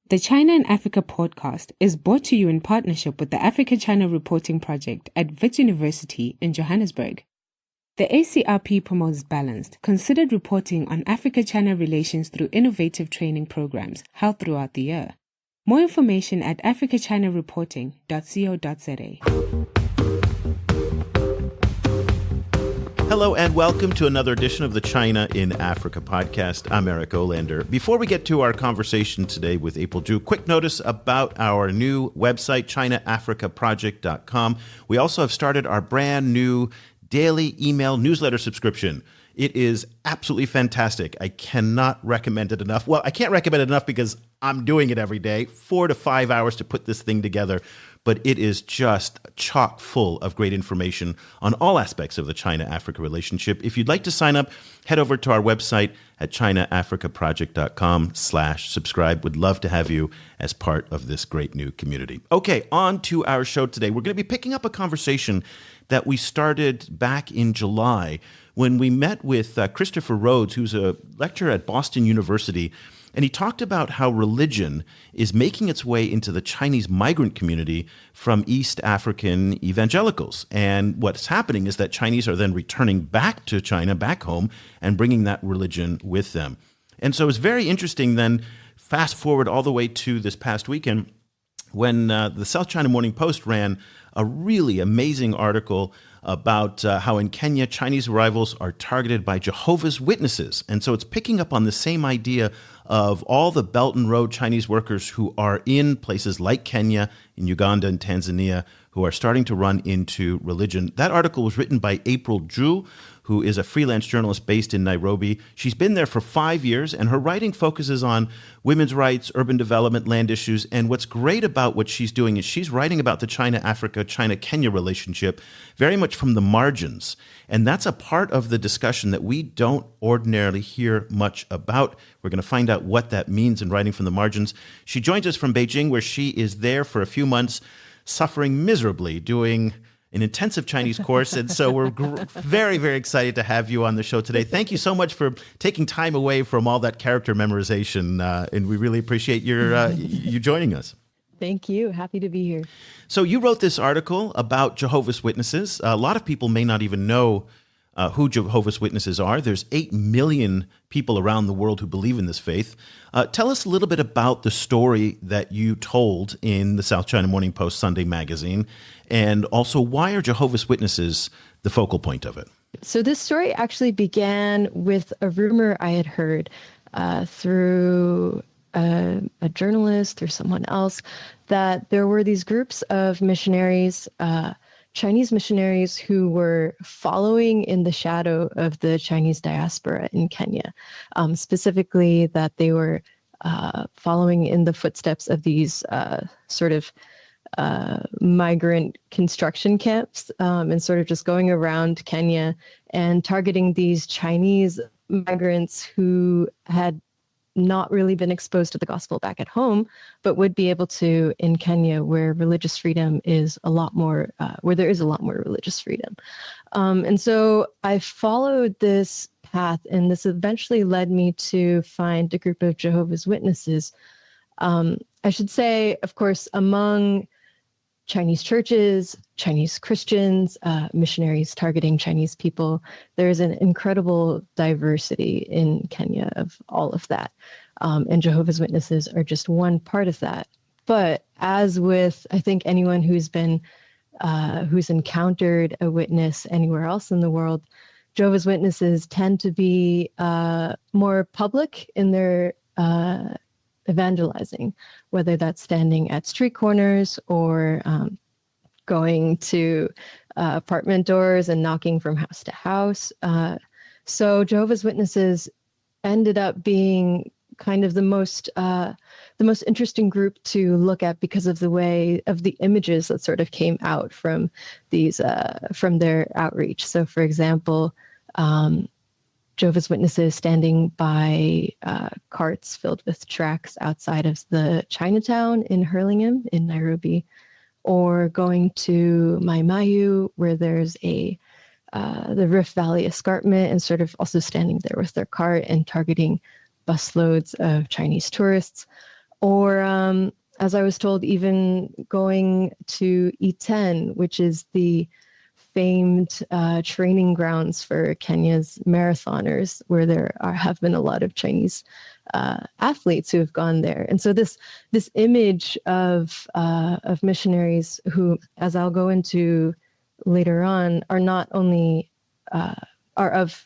The China and Africa podcast is brought to you in partnership with the Africa-China Reporting Project at Wits University in Johannesburg. The ACRP promotes balanced, considered reporting on Africa-China relations through innovative training programs held throughout the year. More information at africachinareporting.co.za. Hello and welcome to another edition of the China in Africa podcast. I'm Eric Olander. Before we get to our conversation today with April Zhu, quick notice about our new website, ChinaAfricaProject.com. We also have started our brand new daily email newsletter subscription. It is absolutely fantastic. I cannot recommend it enough. Well, I can't recommend it enough because I'm doing it every day, 4 to 5 hours to put this thing together. But it is just chock full of great information on all aspects of the China-Africa relationship. If you'd like to sign up, head over to our website at ChinaAfricaProject.com/subscribe. Would love to have you as part of this great new community. Okay, on to our show today. We're going to be picking up a conversation that we started back in July when we met with Christopher Rhodes, who's a lecturer at Boston University. And he talked about how religion is making its way into the Chinese migrant community from East African evangelicals. And what's happening is that Chinese are then returning back to China, back home, and bringing that religion with them. And so it's very interesting then, fast forward all the way to this past weekend, when the South China Morning Post ran a really amazing article about how in Kenya, Chinese arrivals are targeted by Jehovah's Witnesses. And so it's picking up on the same idea of all the Belt and Road Chinese workers who are in places like Kenya, in Uganda and Tanzania, who are starting to run into religion. That article was written by April Zhu, who is a freelance journalist based in Nairobi. She's been there for 5 years, and her writing focuses on women's rights, urban development, land issues. And what's great about what she's doing is she's writing about the China-Africa, China-Kenya relationship very much from the margins. And that's a part of the discussion that we don't ordinarily hear much about. We're going to find out what that means in writing from the margins. She joins us from Beijing, where she is there for a few months, suffering miserably, doing an intensive Chinese course. And so we're very, very excited to have you on the show today. Thank you so much for taking time away from all that character memorization. And we really appreciate you joining us. Thank you. Happy to be here. So you wrote this article about Jehovah's Witnesses. A lot of people may not even know who Jehovah's Witnesses are. There's 8 million people around the world who believe in this faith. Tell us a little bit about the story that you told in the South China Morning Post Sunday magazine, and also why are Jehovah's Witnesses the focal point of it? So this story actually began with a rumor I had heard through a journalist or someone else that there were these groups of missionaries, Chinese missionaries, who were following in the shadow of the Chinese diaspora in Kenya, specifically that they were following in the footsteps of these sort of migrant construction camps, and sort of just going around Kenya and targeting these Chinese migrants who had not really been exposed to the gospel back at home, but would be able to in Kenya, where religious freedom is a lot more, where there is a lot more religious freedom. And so I followed this path, and this eventually led me to find a group of Jehovah's Witnesses. I should say, of course, among Chinese churches, Chinese Christians, missionaries targeting Chinese people, there is an incredible diversity in Kenya of all of that. And Jehovah's Witnesses are just one part of that. But as with, I think, anyone who's encountered a witness anywhere else in the world, Jehovah's Witnesses tend to be more public in their evangelizing, whether that's standing at street corners or going to apartment doors and knocking from house to house. So Jehovah's Witnesses ended up being kind of the most interesting group to look at because of the way of the images that sort of came out from these from their outreach. So, for example, Jehovah's Witnesses standing by carts filled with tracts outside of the Chinatown in Hurlingham in Nairobi, or going to Mai Mahiu, where there's the Rift Valley Escarpment, and sort of also standing there with their cart and targeting busloads of Chinese tourists, or as I was told, even going to E10, which is the famed training grounds for Kenya's marathoners, where have been a lot of Chinese athletes who have gone there. And so this image of missionaries who, as I'll go into later on, are not only are of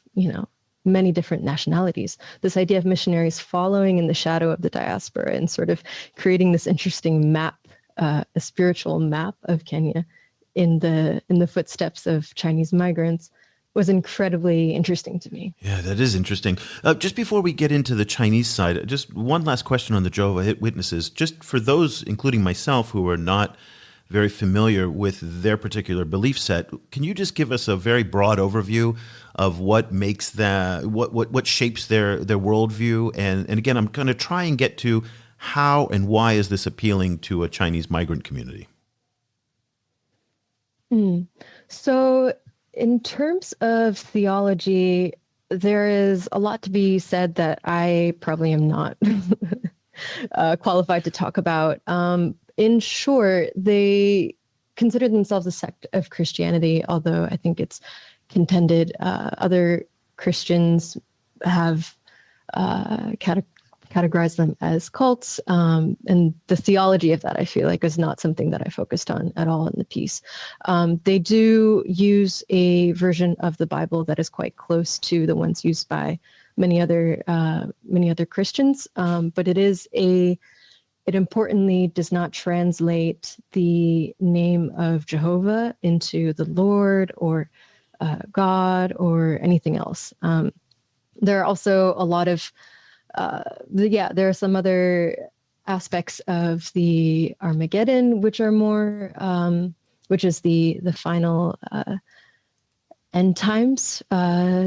many different nationalities. This idea of missionaries following in the shadow of the diaspora and sort of creating this interesting map, a spiritual map of Kenya in the footsteps of Chinese migrants, was incredibly interesting to me. Yeah, that is interesting. Just before we get into the Chinese side, just one last question on the Jehovah's Witnesses. Just for those, including myself, who are not very familiar with their particular belief set, can you just give us a very broad overview of what makes that, what shapes their worldview? And again, I'm going to try and get to how and why is this appealing to a Chinese migrant community? So in terms of theology, there is a lot to be said that I probably am not qualified to talk about. In short, they consider themselves a sect of Christianity, although I think it's contended other Christians have categorized them as cults. And the theology of that, I feel like, is not something that I focused on at all in the piece. They do use a version of the Bible that is quite close to the ones used by many other Christians, but it importantly does not translate the name of Jehovah into the Lord or God or anything else. There are also a lot of, there are some other aspects of the Armageddon, which are more, which is the final end times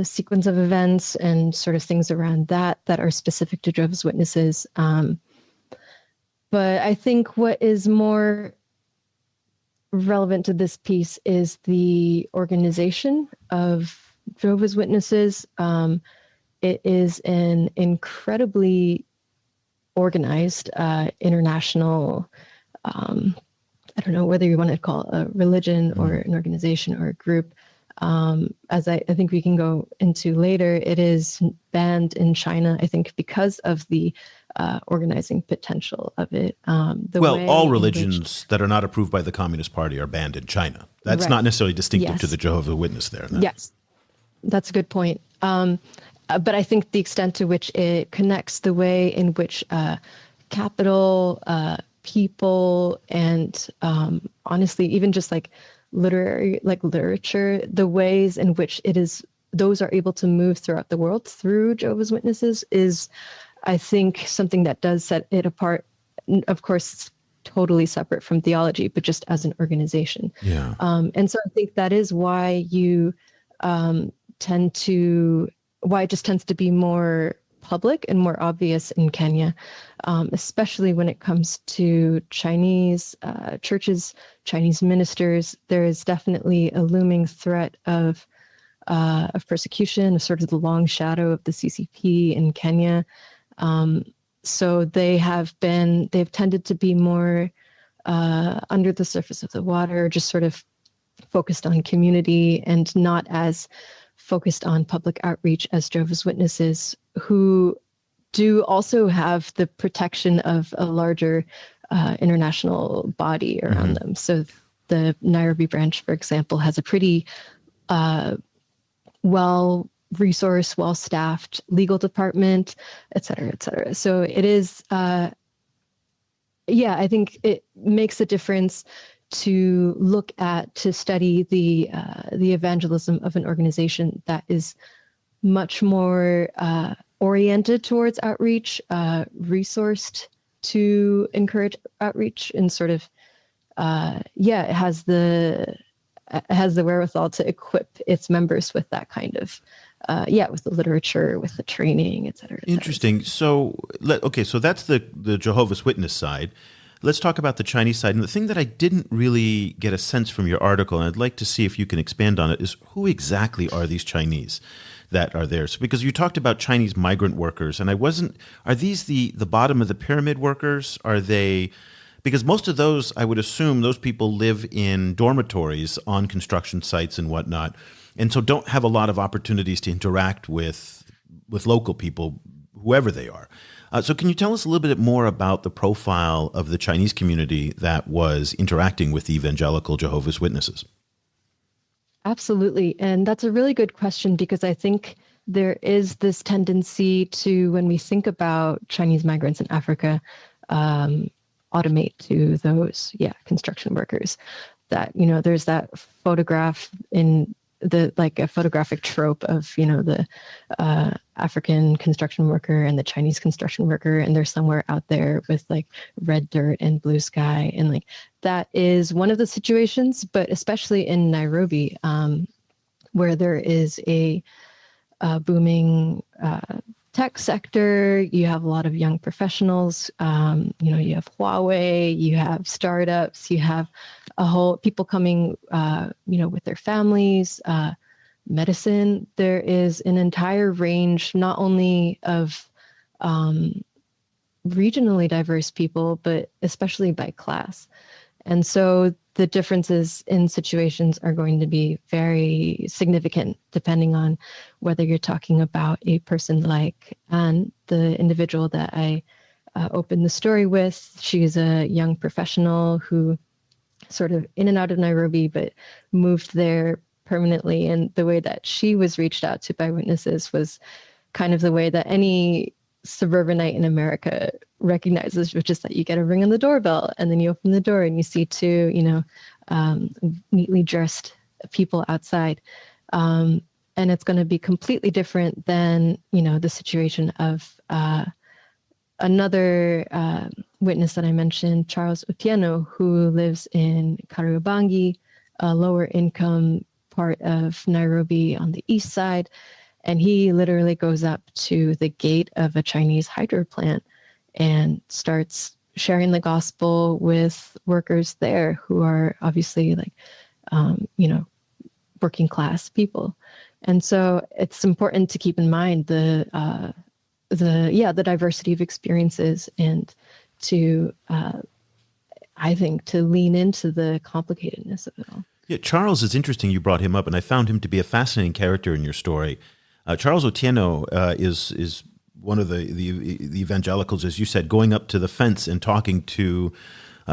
sequence of events and sort of things around that are specific to Jehovah's Witnesses. But I think what is more relevant to this piece is the organization of Jehovah's Witnesses. It is an incredibly organized international, I don't know whether you want to call it a religion or an organization or a group. As I think we can go into later, it is banned in China, I think, because of the organizing potential of it. All religions that are not approved by the Communist Party are banned in China. That's not necessarily distinctive to the Jehovah's Witness there. No? Yes, that's a good point. But I think the extent to which it connects the way in which capital, people, and honestly, even just like literature, the ways in which those are able to move throughout the world through Jehovah's Witnesses is, I think, something that does set it apart. Of course, it's totally separate from theology, but just as an organization. Yeah. And so I think that is why why it just tends to be more public and more obvious in Kenya, especially when it comes to Chinese churches, Chinese ministers. There is definitely a looming threat of persecution, of sort of the long shadow of the CCP in Kenya. So they've tended to be more under the surface of the water, just sort of focused on community and not as focused on public outreach as Jehovah's Witnesses, who do also have the protection of a larger international body around them. So the Nairobi branch, for example, has a pretty well-resourced, well-staffed legal department, et cetera, et cetera. So it is, I think it makes a difference to study the evangelism of an organization that is much more oriented towards outreach, resourced to encourage outreach, and sort of it has the wherewithal to equip its members with that kind of with the literature, with the training, et cetera. Interesting. So that's the Jehovah's Witness side. Let's talk about the Chinese side. And the thing that I didn't really get a sense from your article, and I'd like to see if you can expand on it, is who exactly are these Chinese? that are there. So because you talked about Chinese migrant workers, and are these the bottom of the pyramid workers? Are they, because most of those, I would assume those people live in dormitories on construction sites and whatnot, and so don't have a lot of opportunities to interact with local people, whoever they are. So can you tell us a little bit more about the profile of the Chinese community that was interacting with the evangelical Jehovah's Witnesses? Absolutely. And that's a really good question, because I think there is this tendency to, when we think about Chinese migrants in Africa, automate to those, construction workers. That, there's that photograph in like a photographic trope of, the African construction worker and the Chinese construction worker, and they're somewhere out there with like red dirt and blue sky. And like, that is one of the situations, but especially in Nairobi, where there is a booming tech sector, you have a lot of young professionals, you have Huawei, you have startups, you have a whole people coming, with their families, medicine. There is an entire range, not only of regionally diverse people, but especially by class. And so the differences in situations are going to be very significant depending on whether you're talking about a person like Anne, the individual that I opened the story with. She's a young professional who sort of in and out of Nairobi, but moved there permanently. And the way that she was reached out to by witnesses was kind of the way that any suburbanite in America recognizes, which is that you get a ring on the doorbell and then you open the door and you see two, neatly dressed people outside. And it's going to be completely different than, the situation of another witness that I mentioned, Charles Otieno, who lives in Kariobangi, a lower income part of Nairobi on the east side. And he literally goes up to the gate of a Chinese hydro plant and starts sharing the gospel with workers there who are obviously like, working class people. And so it's important to keep in mind the diversity of experiences, and to, I think, to lean into the complicatedness of it all. Yeah, Charles is interesting. You brought him up, and I found him to be a fascinating character in your story. Charles Otieno is one of the evangelicals, as you said, going up to the fence and talking to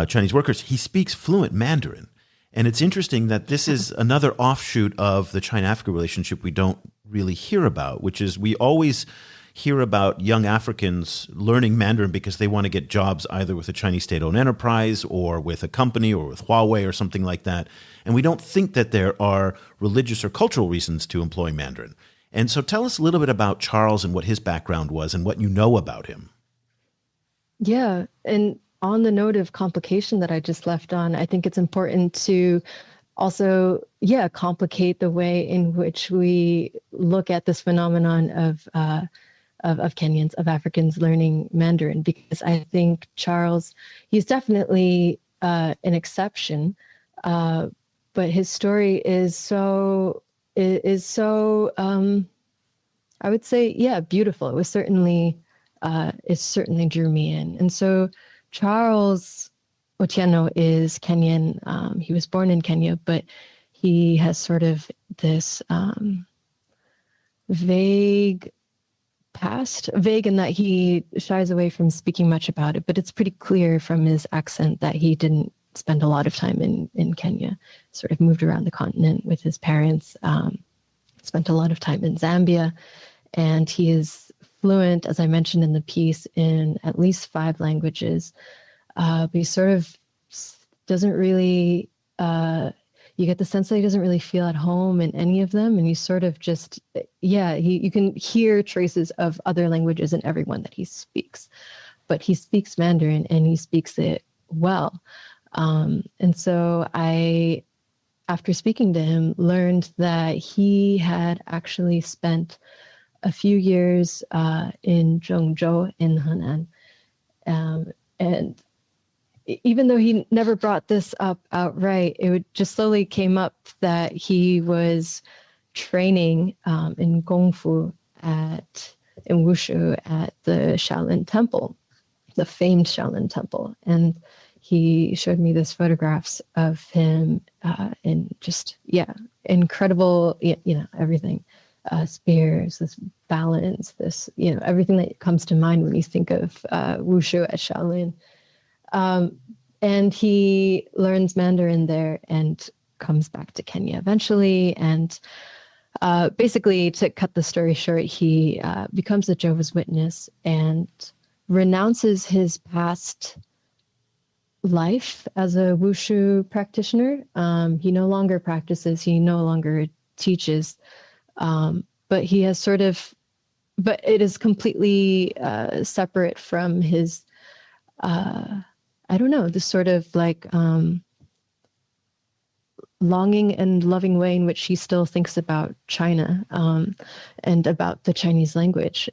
Chinese workers. He speaks fluent Mandarin. And it's interesting that this is another offshoot of the China-Africa relationship we don't really hear about, which is we always hear about young Africans learning Mandarin because they want to get jobs either with a Chinese state-owned enterprise or with a company or with Huawei or something like that. And we don't think that there are religious or cultural reasons to employ Mandarin. And so tell us a little bit about Charles and what his background was and what you know about him. Yeah. And on the note of complication that I just left on, I think it's important to also, complicate the way in which we look at this phenomenon of Kenyans, of Africans learning Mandarin, because I think Charles, he's definitely an exception, but his story is so I would say, beautiful. It was certainly, it certainly drew me in. And so Charles Otieno is Kenyan. He was born in Kenya, but he has sort of this vague past, vague in that he shies away from speaking much about it, but it's pretty clear from his accent that he didn't spend a lot of time in Kenya, sort of moved around the continent with his parents, spent a lot of time in Zambia, and he is fluent, as I mentioned in the piece, in at least 5 languages, but he sort of doesn't really, you get the sense that he doesn't really feel at home in any of them, and he sort of just, you can hear traces of other languages in everyone that he speaks, but he speaks Mandarin and he speaks it well. And so I, after speaking to him, learned that he had actually spent a few years in Zhengzhou in Henan. And even though he never brought this up outright, it would just slowly came up that he was training in Kung Fu in Wushu at the Shaolin Temple, the famed Shaolin Temple. And he showed me these photographs of him in just, incredible, everything. Spears, this balance, this, everything that comes to mind when you think of Wushu at Shaolin. And he learns Mandarin there and comes back to Kenya eventually. And basically, to cut the story short, he becomes a Jehovah's Witness and renounces his past life as a Wushu practitioner. He no longer practices, he no longer teaches, but he has but it is completely separate from his, this sort of like longing and loving way in which he still thinks about China and about the Chinese language.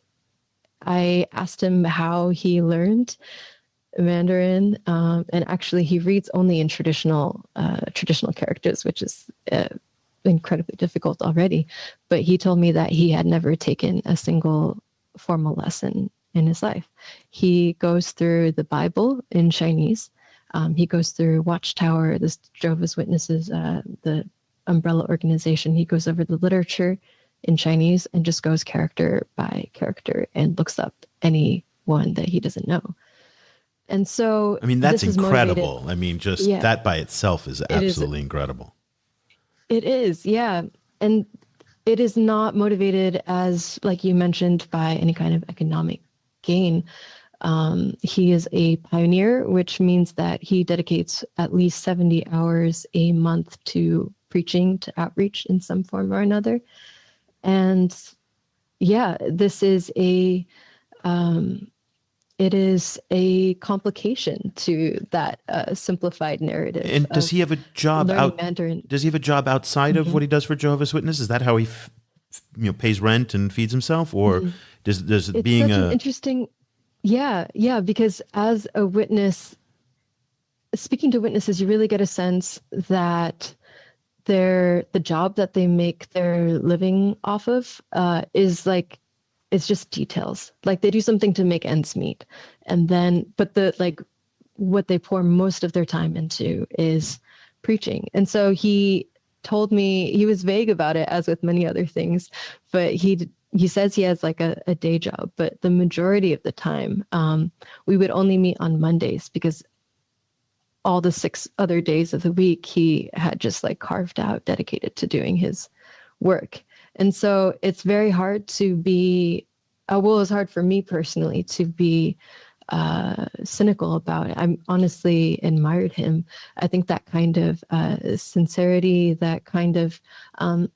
I asked him how he learned Mandarin, and actually he reads only in traditional characters, which is incredibly difficult already. But he told me that he had never taken a single formal lesson in his life. He goes through the Bible in Chinese. He goes through Watchtower, this Jehovah's Witnesses, the umbrella organization. He goes over the literature in Chinese and just goes character by character and looks up anyone that he doesn't know. And so, I mean, that's incredible. I mean, just that by itself is absolutely incredible. It is, yeah. And it is not motivated as, like you mentioned, by any kind of economic gain. He is a pioneer, which means that he dedicates at least 70 hours a month to preaching, to outreach in some form or another. And this is it is a complication to that simplified narrative. And does he have a job Mandarin? Does he have a job outside of what he does for Jehovah's Witnesses? Is that how he, pays rent and feeds himself, or does it being such an interesting? Yeah, because as a witness, speaking to witnesses, you really get a sense that the job that they make their living off of is like, it's just details. Like they do something to make ends meet. And then, but what they pour most of their time into is preaching. And so he told me, he was vague about it, as with many other things, but he says he has like a day job, but the majority of the time, we would only meet on Mondays because all the 6 other days of the week he had just like carved out, dedicated to doing his work. And so it's very hard to be, it was hard for me personally to be cynical about it. I honestly admired him. I think that kind of sincerity, that kind of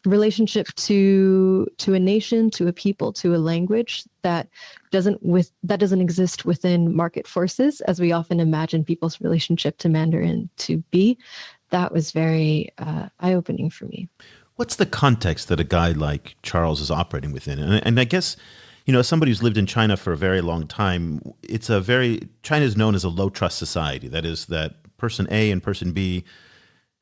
relationship to a nation, to a people, to a language that doesn't exist within market forces, as we often imagine people's relationship to Mandarin to be. That was very eye-opening for me. What's the context that a guy like Charles is operating within? And I guess, as somebody who's lived in China for a very long time, China is known as a low trust society. That is, that person A and person B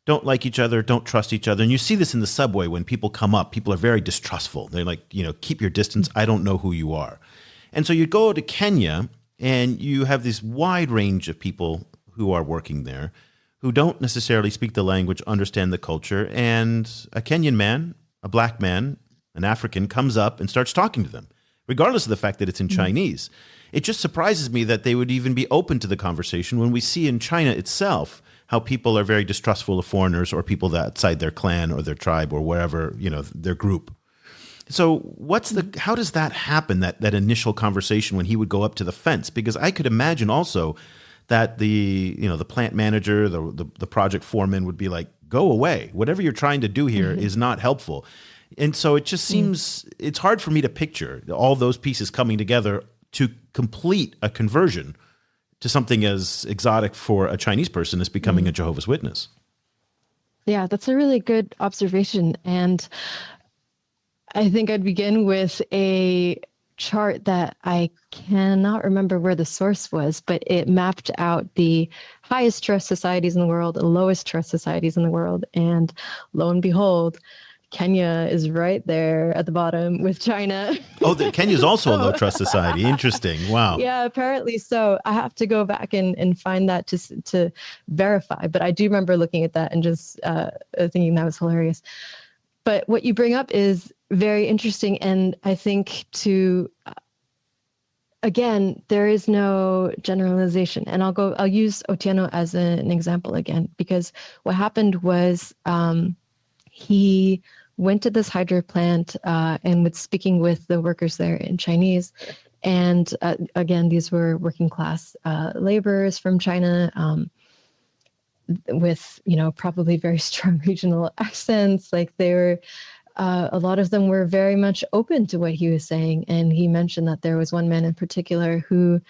don't like each other, don't trust each other. And you see this in the subway when people come up. People are very distrustful. They're like, keep your distance. I don't know who you are. And so you go to Kenya and you have this wide range of people who are working there, who don't necessarily speak the language, understand the culture, and a Kenyan man, a black man, an African comes up and starts talking to them, regardless of the fact that it's in Chinese. It just surprises me that they would even be open to the conversation when we see in China itself how people are very distrustful of foreigners or people that outside their clan or their tribe or wherever, their group. So how does that happen, that initial conversation when he would go up to the fence? Because I could imagine also that the plant manager, the project foreman would be like, go away. Whatever you're trying to do here is not helpful. And so it just seems, it's hard for me to picture all those pieces coming together to complete a conversion to something as exotic for a Chinese person as becoming a Jehovah's Witness. Yeah, that's a really good observation. And I think I'd begin with a chart that I cannot remember where the source was, but it mapped out the highest trust societies in the world, the lowest trust societies in the world. And lo and behold, Kenya is right there at the bottom with China. Oh, Kenya's also a low trust society. Interesting. Wow. Yeah, apparently so. I have to go back and find that to verify. But I do remember looking at that and just thinking that was hilarious. But what you bring up is very interesting. And I think again, there is no generalization. And I'll use Otieno as an example again, because what happened was he went to this hydro plant and was speaking with the workers there in Chinese. And again, these were working class laborers from China with, probably very strong regional accents. Like they were, a lot of them were very much open to what he was saying. And he mentioned that there was one man in particular who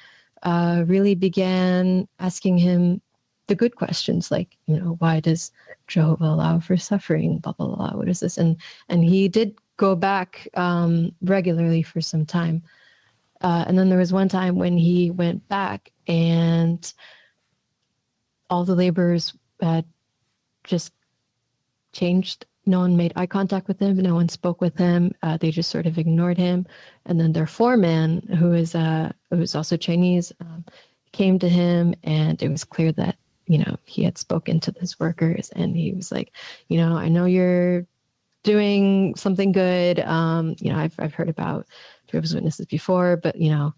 really began asking him the good questions, like, why does Jehovah allow for suffering, blah, blah, blah, what is this? And he did go back regularly for some time. And then there was one time when he went back and all the laborers had just changed. No one made eye contact with him. No one spoke with him. They just sort of ignored him. And then their foreman, who is also Chinese, came to him, and it was clear that, he had spoken to these workers, and he was like, I know you're doing something good. I've heard about Jehovah's Witnesses before, but, you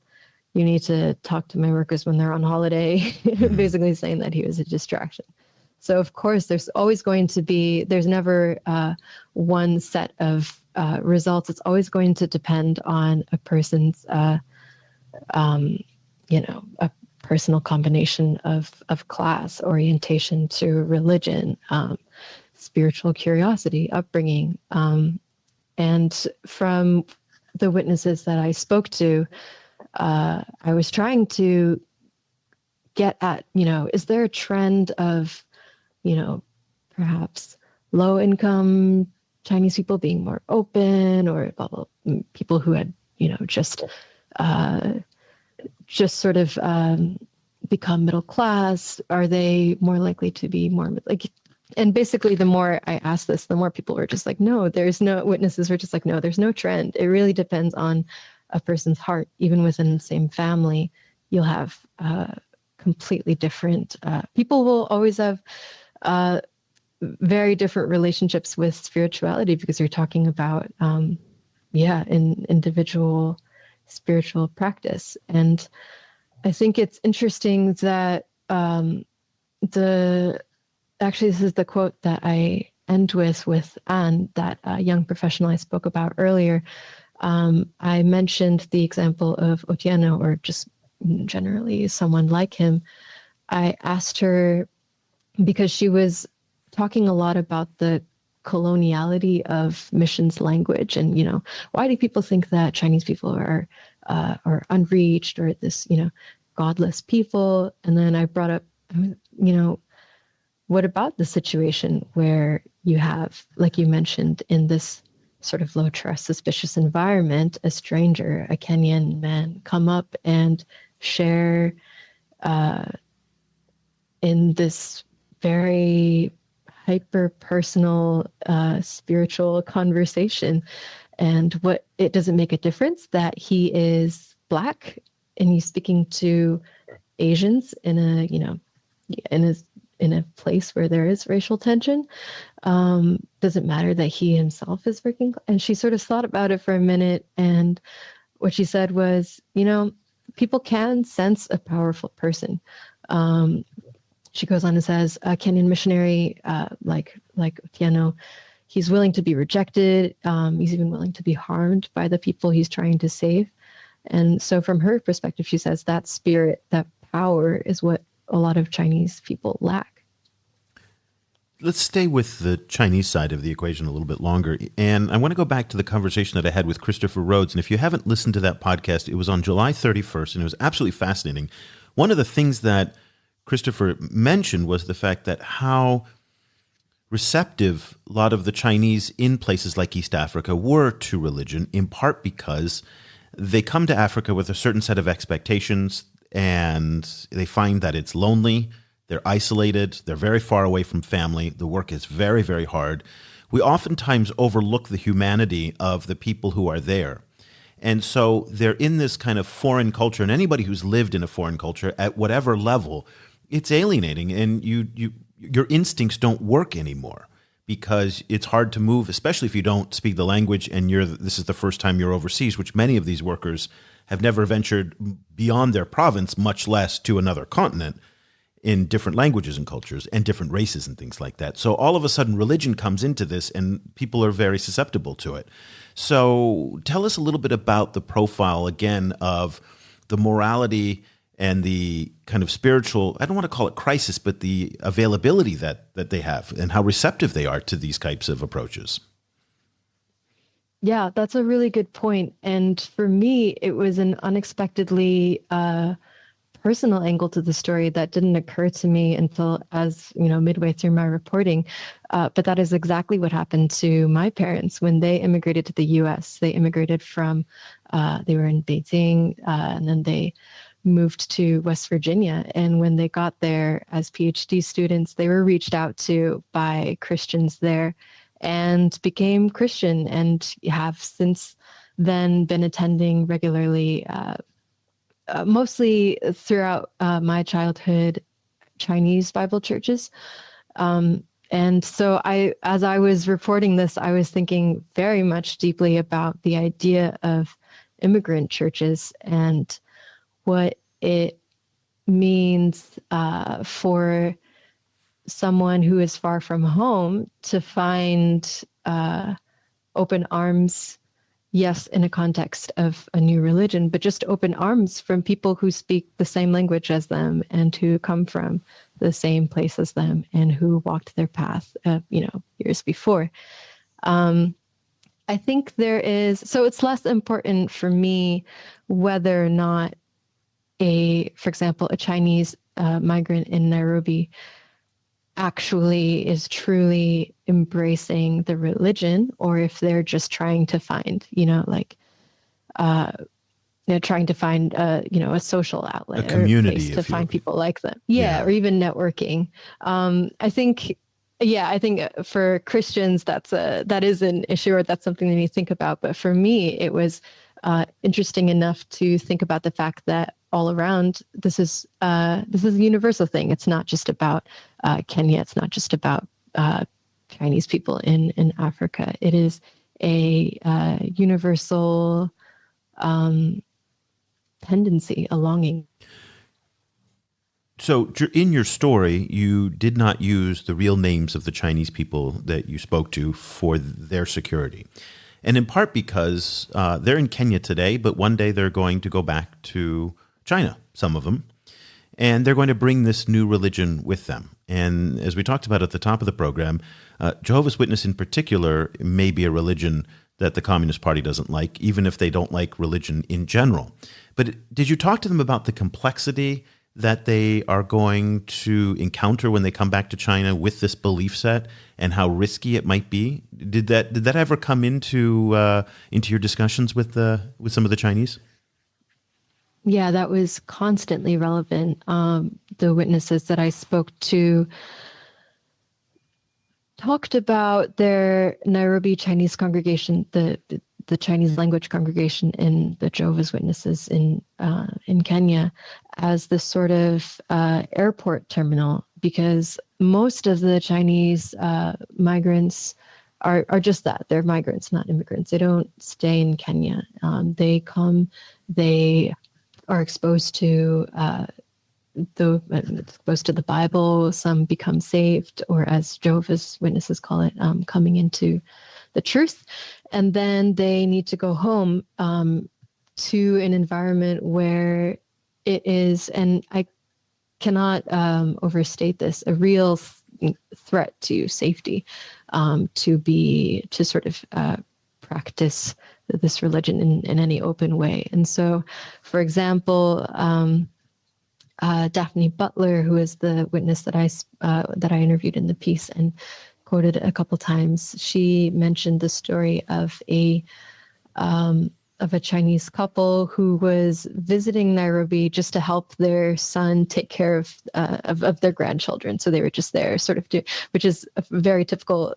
need to talk to my workers when they're on holiday, basically saying that he was a distraction. So, of course, there's never one set of results. It's always going to depend on a person's, a personal combination of class, orientation to religion, spiritual curiosity, upbringing. And from the witnesses that I spoke to, I was trying to get at, is there a trend of, perhaps low income Chinese people being more open, or blah, blah, people who had, just sort of become middle class? Are they more likely to be more like? And basically, the more I asked this, the more people were just like, no, there's no, witnesses were just like, no, there's no trend. It really depends on a person's heart. Even within the same family, you'll have completely different, people will always have very different relationships with spirituality, because you're talking about, in individual spiritual practice. And I think it's interesting that actually, this is the quote that I end with Anne, that young professional I spoke about earlier. I mentioned the example of Otieno, or just generally someone like him. I asked her, because she was talking a lot about the coloniality of missions language, and why do people think that Chinese people are unreached, or this godless people? And then I brought up, what about the situation where you have, like you mentioned, in this sort of low trust, suspicious environment, a stranger, a Kenyan man, come up and share in this very hyper personal spiritual conversation? And what, it doesn't make a difference that he is Black and he's speaking to Asians in a in a place where there is racial tension. Doesn't matter that he himself is working. And she sort of thought about it for a minute, and what she said was, people can sense a powerful person. She goes on and says, a Kenyan missionary, like Otieno, he's willing to be rejected. He's even willing to be harmed by the people he's trying to save. And so from her perspective, she says that spirit, that power is what a lot of Chinese people lack. Let's stay with the Chinese side of the equation a little bit longer. And I want to go back to the conversation that I had with Christopher Rhodes. And if you haven't listened to that podcast, it was on July 31st, and it was absolutely fascinating. One of the things that Christopher mentioned was the fact that how receptive a lot of the Chinese in places like East Africa were to religion, in part because they come to Africa with a certain set of expectations, and they find that it's lonely, they're isolated, they're very far away from family, the work is very, very hard, we oftentimes overlook the humanity of the people who are there. And so they're in this kind of foreign culture, and anybody who's lived in a foreign culture at whatever level, it's alienating, and your instincts don't work anymore because it's hard to move, especially if you don't speak the language and this is the first time you're overseas, which many of these workers have never ventured beyond their province, much less to another continent, in different languages and cultures and different races and things like that. So all of a sudden religion comes into this and people are very susceptible to it. So tell us a little bit about the profile again of the morality and the kind of spiritual, I don't want to call it crisis, but the availability that they have and how receptive they are to these types of approaches. Yeah, that's a really good point. And for me, it was an unexpectedly personal angle to the story that didn't occur to me until midway through my reporting. But that is exactly what happened to my parents when they immigrated to the US. They immigrated from, they were in Beijing, and then they moved to West Virginia. And when they got there as PhD students, they were reached out to by Christians there and became Christian and have since then been attending regularly, mostly throughout my childhood, Chinese Bible churches. And so as I was reporting this, I was thinking very much deeply about the idea of immigrant churches and what it means for someone who is far from home to find open arms. Yes, in a context of a new religion, but just open arms from people who speak the same language as them and who come from the same place as them and who walked their path, years before. I think so it's less important for me whether or not for example, a Chinese migrant in Nairobi actually is truly embracing the religion, or if they're just trying to find, trying to find, a social outlet, a community, or a place to find people like them. Yeah. Or even networking. I think for Christians, that is an issue, or that's something they need to think about. But for me, it was interesting enough to think about the fact that all around, this is a universal thing. It's not just about Kenya. It's not just about Chinese people in Africa. It is a universal tendency, a longing. So in your story, you did not use the real names of the Chinese people that you spoke to for their security. And in part because they're in Kenya today, but one day they're going to go back to China, some of them, and they're going to bring this new religion with them. And as we talked about at the top of the program, Jehovah's Witness in particular may be a religion that the Communist Party doesn't like, even if they don't like religion in general. But did you talk to them about the complexity that they are going to encounter when they come back to China with this belief set and how risky it might be? Did that ever come into your discussions with some of the Chinese? Yeah, that was constantly relevant. The witnesses that I spoke to talked about their Nairobi Chinese congregation, the Chinese language congregation in the Jehovah's Witnesses in Kenya, as this sort of airport terminal, because most of the Chinese migrants are just that. They're migrants, not immigrants. They don't stay in Kenya. They come, they are exposed to the Bible. Some become saved, or as Jehovah's Witnesses call it, coming into the truth. And then they need to go home to an environment where it is, and I cannot overstate this, a real threat to safety, to sort of practice this religion in any open way. And so, for example, Daphne Butler, who is the witness that I interviewed in the piece and quoted a couple times, she mentioned the story of a Chinese couple who was visiting Nairobi just to help their son take care of their grandchildren. So they were just there, sort of which is a very typical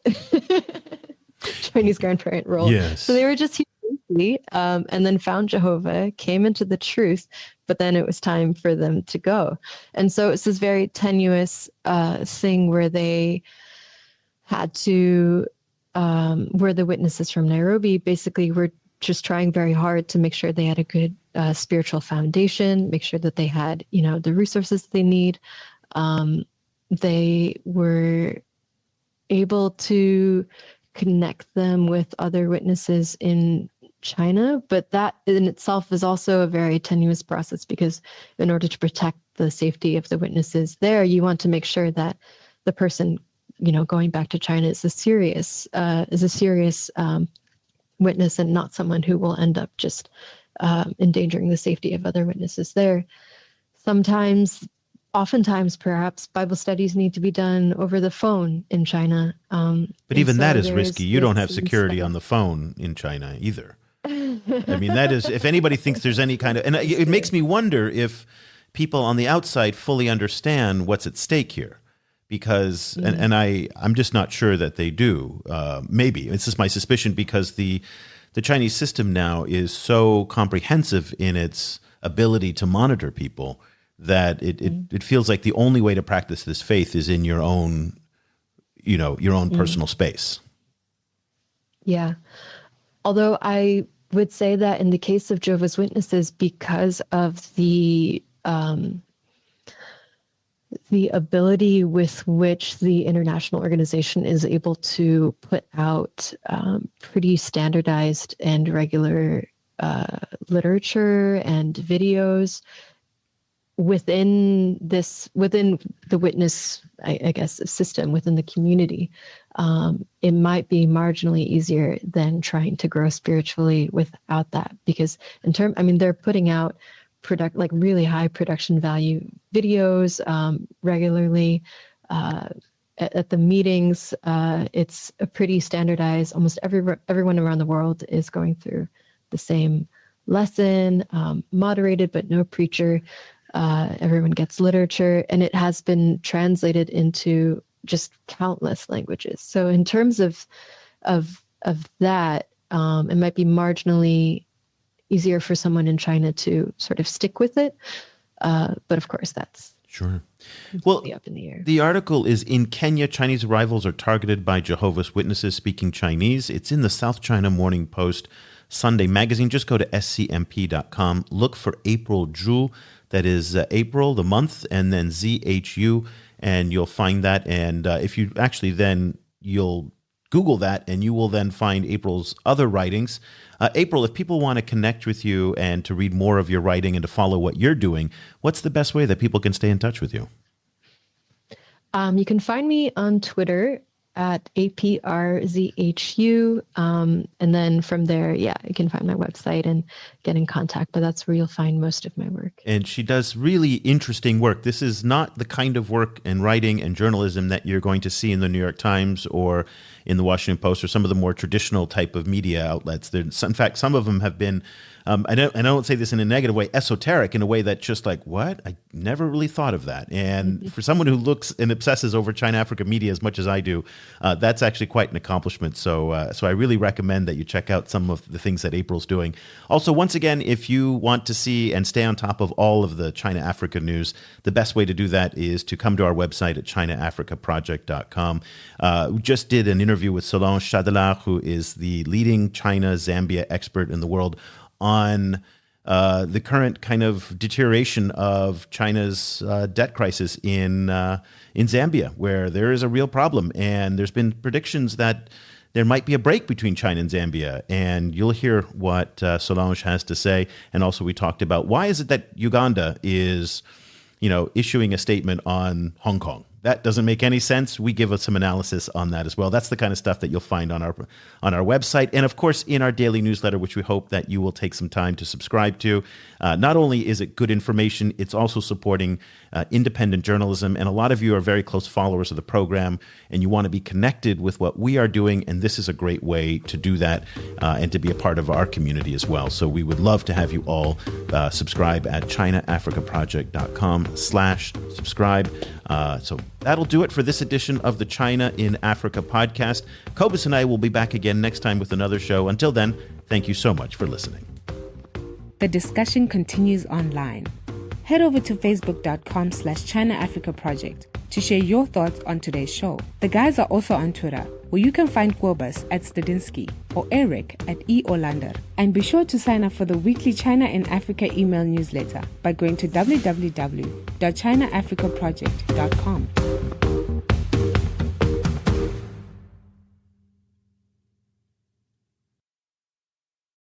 Chinese grandparent role. Yes. So they were just here briefly, and then found Jehovah, came into the truth, but then it was time for them to go. And so it's this very tenuous thing where they had to, where the witnesses from Nairobi basically were just trying very hard to make sure they had a good spiritual foundation, make sure that they had, the resources they need. They were able to connect them with other witnesses in China, but that in itself is also a very tenuous process, because in order to protect the safety of the witnesses there, you want to make sure that the person, going back to China is a serious witness, and not someone who will end up just endangering the safety of other witnesses there. Oftentimes, perhaps, Bible studies need to be done over the phone in China. But even that is risky. You don't have security on the phone in China either. I mean, that is, if anybody thinks there's any kind of, and it makes me wonder if people on the outside fully understand what's at stake here. Because, and I'm just not sure that they do. Maybe it's just my suspicion, because the Chinese system now is so comprehensive in its ability to monitor people that it feels like the only way to practice this faith is in your own, your own personal space. Yeah. Although I would say that in the case of Jehovah's Witnesses, because of the ability with which the international organization is able to put out pretty standardized and regular literature and videos within the witness, I guess, system, within the community, it might be marginally easier than trying to grow spiritually without that. Because they're putting out really high production value videos regularly. At the meetings, it's a pretty standardized. Almost everyone around the world is going through the same lesson, moderated but no preacher. Everyone gets literature, and it has been translated into just countless languages. So in terms of that, it might be marginally easier for someone in China to sort of stick with it. But of course, that's sure. Up in the air. The article is in Kenya. Chinese arrivals are targeted by Jehovah's Witnesses speaking Chinese. It's in the South China Morning Post Sunday magazine. Just go to scmp.com. Look for April Zhu. That is April, the month, and then ZHU, and you'll find that. And if you actually then you'll Google that, and you will then find April's other writings. April, if people want to connect with you and to read more of your writing and to follow what you're doing, what's the best way that people can stay in touch with you? You can find me on Twitter at APRZHU. And then from there, you can find my website and get in contact, but that's where you'll find most of my work. And she does really interesting work. This is not the kind of work and writing and journalism that you're going to see in the New York Times or in the Washington Post or some of the more traditional type of media outlets. In fact, some of them have been, I don't say this in a negative way, esoteric in a way that just like, what? I never really thought of that. And for someone who looks and obsesses over China-Africa media as much as I do, that's actually quite an accomplishment. So I really recommend that you check out some of the things that April's doing. Also, once again, if you want to see and stay on top of all of the China-Africa news, the best way to do that is to come to our website at ChinaAfricaProject.com. We just did an interview with Solange Chadelaar, who is the leading China-Zambia expert in the world, on the current kind of deterioration of China's debt crisis in Zambia, where there is a real problem. And there's been predictions that there might be a break between China and Zambia. And you'll hear what Solange has to say. And also we talked about why is it that Uganda is, issuing a statement on Hong Kong. That doesn't make any sense. We give us some analysis on that as well. That's the kind of stuff that you'll find on our website. And of course, in our daily newsletter, which we hope that you will take some time to subscribe to. Not only is it good information, it's also supporting independent journalism. And a lot of you are very close followers of the program, and you want to be connected with what we are doing. And this is a great way to do that and to be a part of our community as well. So we would love to have you all subscribe at ChinaAfricaProject.com/subscribe. So That'll do it for this edition of the China in Africa podcast. Cobus and I will be back again next time with another show. Until then, thank you so much for listening. The discussion continues online. Head over to facebook.com/China Africa Project to share your thoughts on today's show. The guys are also on Twitter, where you can find Kobus at Stadinsky or Eric at eOlander. And be sure to sign up for the weekly China in Africa email newsletter by going to www.chinaafricaproject.com.